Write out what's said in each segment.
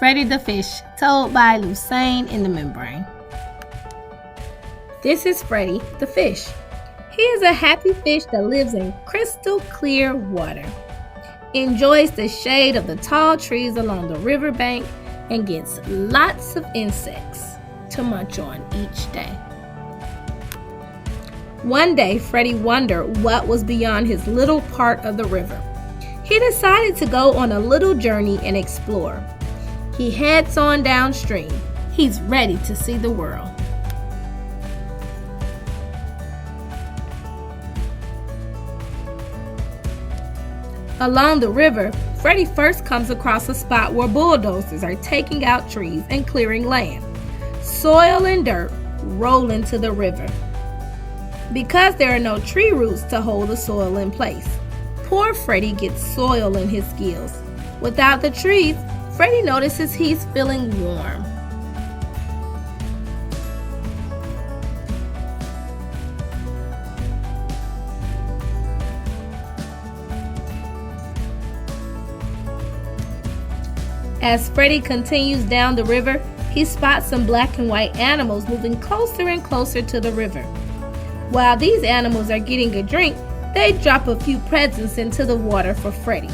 Freddie the Fish, told by Lucine in the Membrane. This is Freddie the Fish. He is a happy fish that lives in crystal clear water, enjoys the shade of the tall trees along the riverbank, and gets lots of insects to munch on each day. One day, Freddie wondered what was beyond his little part of the river. He decided to go on a little journey and explore. He heads on downstream. He's ready to see the world. Along the river, Freddie first comes across a spot where bulldozers are taking out trees and clearing land. Soil and dirt roll into the river because there are no tree roots to hold the soil in place. Poor Freddie gets soil in his gills. Without the trees, Freddie notices he's feeling warm. As Freddie continues down the river, he spots some black and white animals moving closer and closer to the river. While these animals are getting a drink, they drop a few presents into the water for Freddie.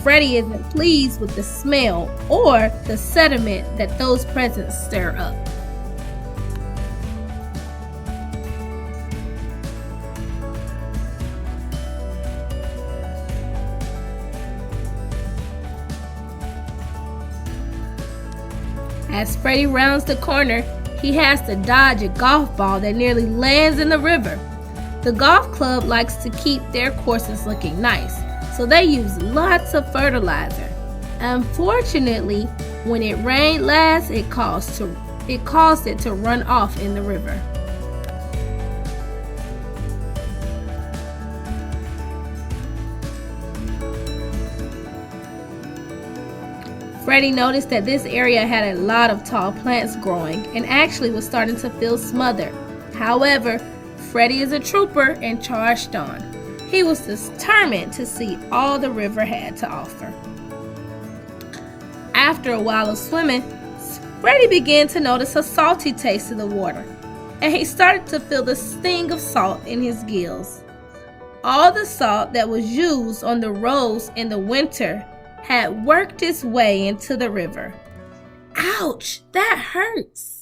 Freddie isn't pleased with the smell or the sediment that those presents stir up. As Freddie rounds the corner, he has to dodge a golf ball that nearly lands in the river. The golf club likes to keep their courses looking nice, so they use lots of fertilizer. Unfortunately, when it rained last, it caused it to run off in the river. Freddie noticed that this area had a lot of tall plants growing and actually was starting to feel smothered. However, Freddie is a trooper and charged on. He was determined to see all the river had to offer. After a while of swimming, Freddie began to notice a salty taste of the water, and he started to feel the sting of salt in his gills. All the salt that was used on the roads in the winter had worked its way into the river. Ouch, that hurts.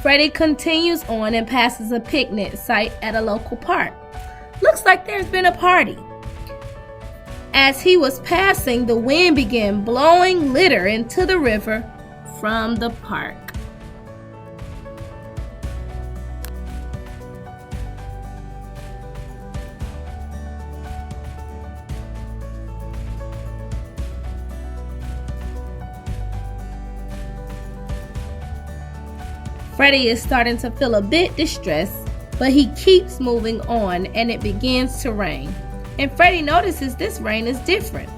Freddie continues on and passes a picnic site at a local park. Looks like there's been a party. As he was passing, the wind began blowing litter into the river from the park. Freddie is starting to feel a bit distressed, but he keeps moving on and it begins to rain. And Freddie notices this rain is different.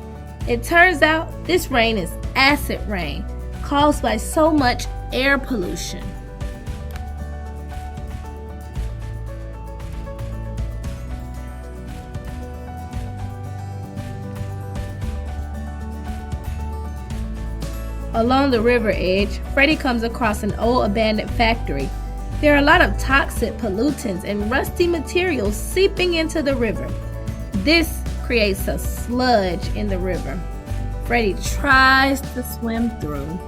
It turns out this rain is acid rain caused by so much air pollution. Along the river edge, Freddie comes across an old abandoned factory. There are a lot of toxic pollutants and rusty materials seeping into the river. This creates a sludge in the river. Freddie tries to swim through.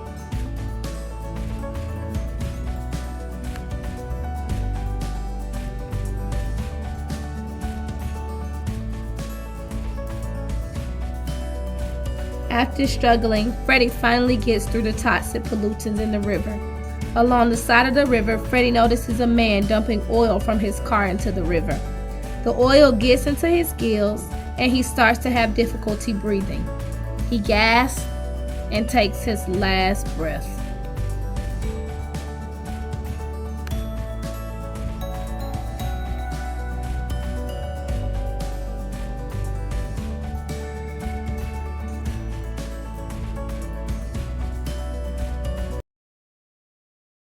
After struggling, Freddie finally gets through the toxic pollutants in the river. Along the side of the river, Freddie notices a man dumping oil from his car into the river. The oil gets into his gills and he starts to have difficulty breathing. He gasps and takes his last breath.